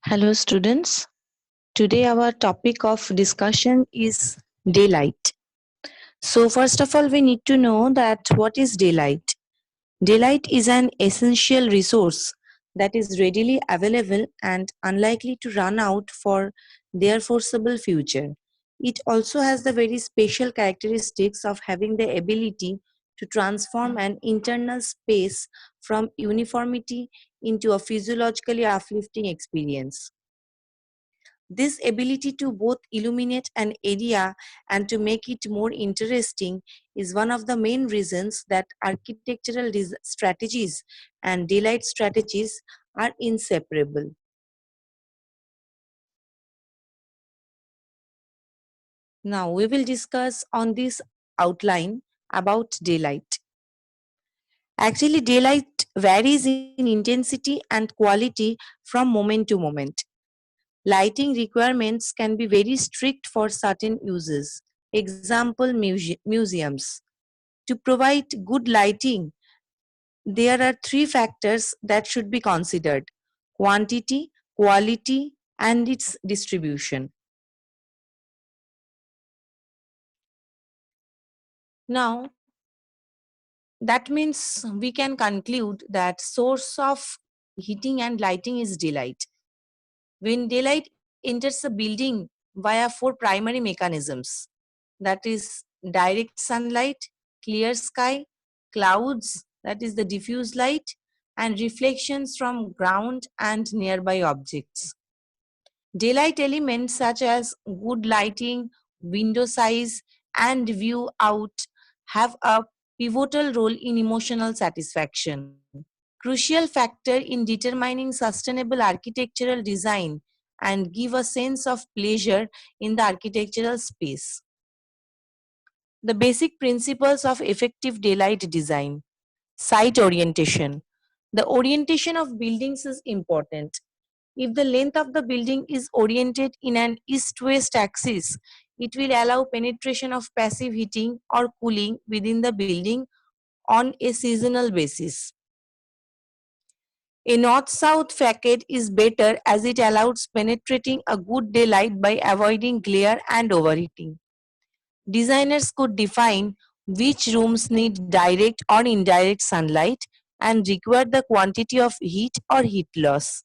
Hello, students. Today, our topic of discussion is daylight. So, first of all, we need to know that what is daylight? Daylight is an essential resource that is readily available and unlikely to run out for their foreseeable future. It also has the very special characteristics of having the ability to transform an internal space from uniformity into a physiologically uplifting experience. This ability to both illuminate an area and to make it more interesting is one of the main reasons that architectural strategies and daylight strategies are inseparable. Now we will discuss on this outline about daylight. Actually, daylight varies in intensity and quality from moment to moment. Lighting requirements can be very strict for certain uses. Example, museums. To provide good lighting, there are three factors that should be considered: quantity, quality, and its distribution. Now, that means we can conclude that source of heating and lighting is daylight. When daylight enters a building via four primary mechanisms, that is direct sunlight, clear sky, clouds, that is the diffuse light, and reflections from ground and nearby objects. Daylight elements such as good lighting, window size, and view out have a pivotal role in emotional satisfaction. Crucial factor in determining sustainable architectural design and give a sense of pleasure in the architectural space. The basic principles of effective daylight design. Site orientation. The orientation of buildings is important. If the length of the building is oriented in an east-west axis, it will allow penetration of passive heating or cooling within the building on a seasonal basis. A north-south facade is better as it allows penetrating a good daylight by avoiding glare and overheating. Designers could define which rooms need direct or indirect sunlight and require the quantity of heat or heat loss.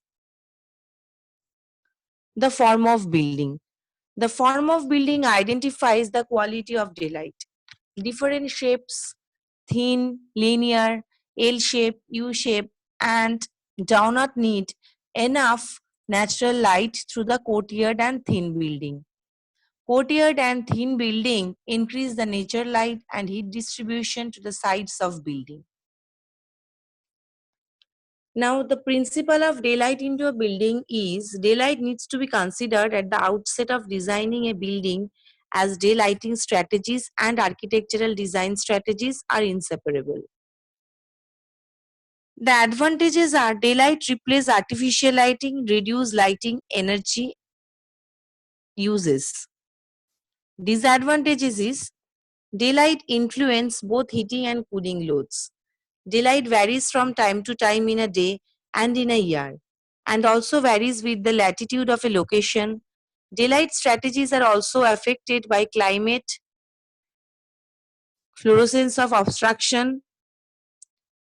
The form of building. The form of building identifies the quality of daylight. Different shapes, thin, linear, L shape, U shape, and do not need enough natural light through the courtyard and thin building. Courtyard and thin building increase the nature light and heat distribution to the sides of building. Now, the principle of daylight into a building is daylight needs to be considered at the outset of designing a building, as daylighting strategies and architectural design strategies are inseparable. The advantages are daylight replaces artificial lighting, reduce lighting energy uses. Disadvantages is daylight influence both heating and cooling loads. Daylight varies from time to time in a day and in a year, and also varies with the latitude of a location. Daylight strategies are also affected by climate, fluorescence of obstruction,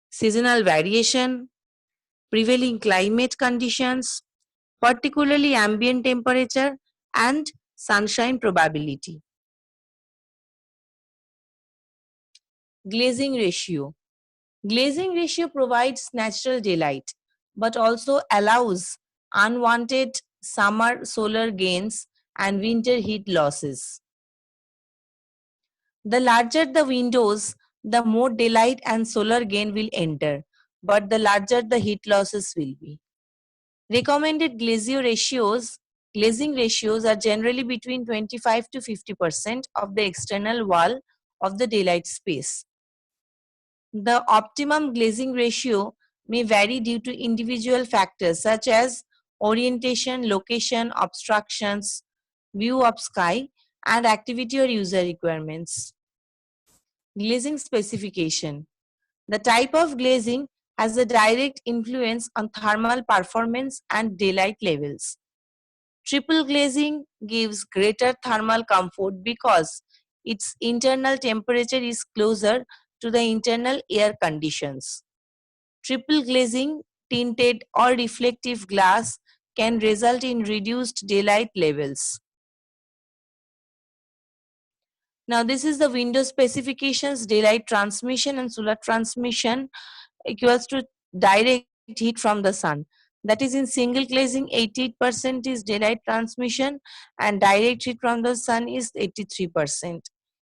seasonal variation, prevailing climate conditions, particularly ambient temperature and sunshine probability. Glazing ratio. Glazing ratio provides natural daylight, but also allows unwanted summer solar gains and winter heat losses. The larger the windows, the more daylight and solar gain will enter, but the larger the heat losses will be. Recommended glazing ratios are generally between 25 to 50% of the external wall of the daylight space. The optimum glazing ratio may vary due to individual factors such as orientation, location, obstructions, view of sky, and activity or user requirements. Glazing specification. The type of glazing has a direct influence on thermal performance and daylight levels. Triple glazing gives greater thermal comfort because its internal temperature is closer to the internal air conditions. Triple glazing, tinted or reflective glass can result in reduced daylight levels. Now this is the window specifications, daylight transmission and solar transmission equals to direct heat from the sun. That is, in single glazing 88% is daylight transmission and direct heat from the sun is 83%.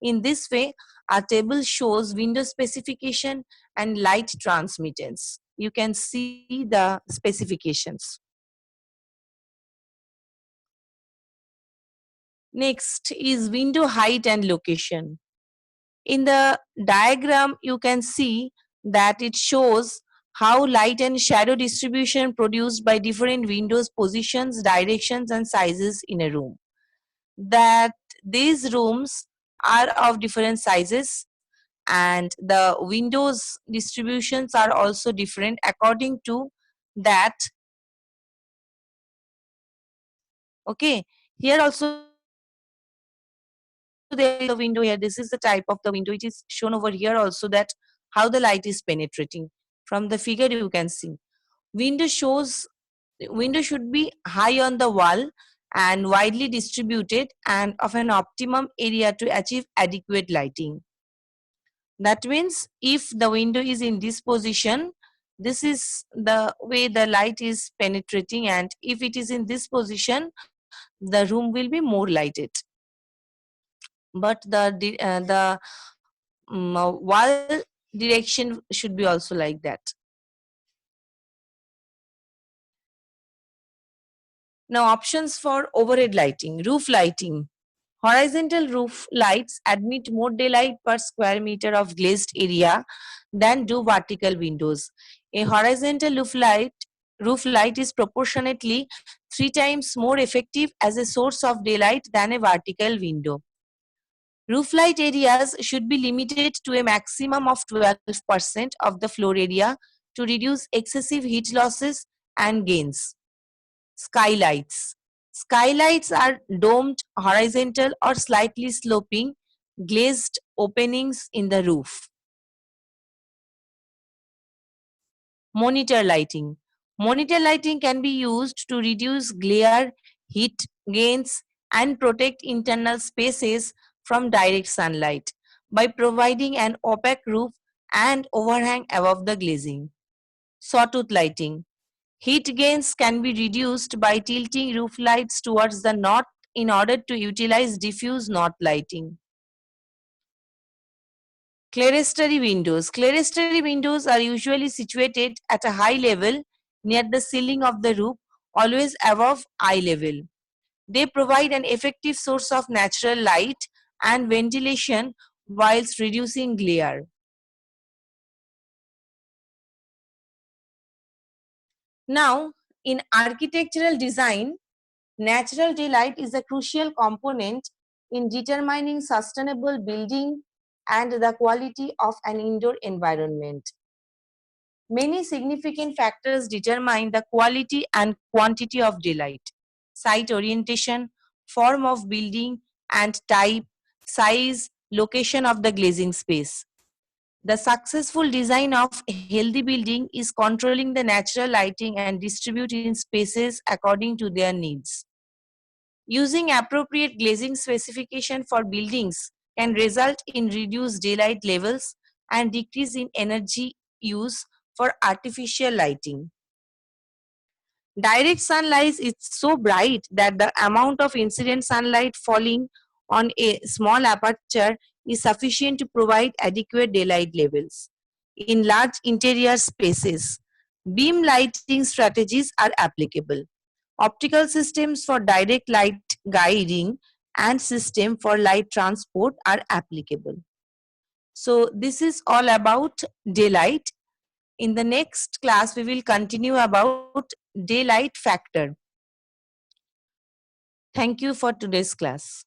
In this way, our table shows window specification and light transmittance. You can see the specifications. Next is window height and location. In the diagram, you can see that it shows how light and shadow distribution produced by different windows positions, directions and sizes in a room. That these rooms are of different sizes and the windows distributions are also different according to that. Okay, here also there is a window here. This is the type of the window. It is shown over here also that how the light is penetrating. From the figure you can see. Window shows window should be high on the wall and widely distributed and of an optimum area to achieve adequate lighting. That means if the window is in this position, this is the way the light is penetrating, and if it is in this position, the room will be more lighted. But the wall direction should be also like that. Now options for overhead lighting, roof lighting. Horizontal roof lights admit more daylight per square meter of glazed area than do vertical windows. A horizontal roof light is proportionately 3 times more effective as a source of daylight than a vertical window. Roof light areas should be limited to a maximum of 12% of the floor area to reduce excessive heat losses and gains. Skylights. Skylights are domed, horizontal or slightly sloping glazed openings in the roof. Monitor lighting. Monitor lighting can be used to reduce glare, heat gains, and protect internal spaces from direct sunlight by providing an opaque roof and overhang above the glazing. Sawtooth lighting. Heat gains can be reduced by tilting roof lights towards the north in order to utilize diffuse north lighting. Clerestory windows. Clerestory windows are usually situated at a high level near the ceiling of the roof, always above eye level. They provide an effective source of natural light and ventilation whilst reducing glare. Now, in architectural design, natural daylight is a crucial component in determining sustainable building and the quality of an indoor environment. Many significant factors determine the quality and quantity of daylight: site orientation, form of building and type, size, location of the glazing space. The successful design of a healthy building is controlling the natural lighting and distributing spaces according to their needs. Using appropriate glazing specification for buildings can result in reduced daylight levels and decrease in energy use for artificial lighting. Direct sunlight is so bright that the amount of incident sunlight falling on a small aperture is sufficient to provide adequate daylight levels. In large interior spaces, beam lighting strategies are applicable. Optical systems for direct light guiding and system for light transport are applicable. So this is all about daylight. In the next class, we will continue about daylight factor. Thank you for today's class.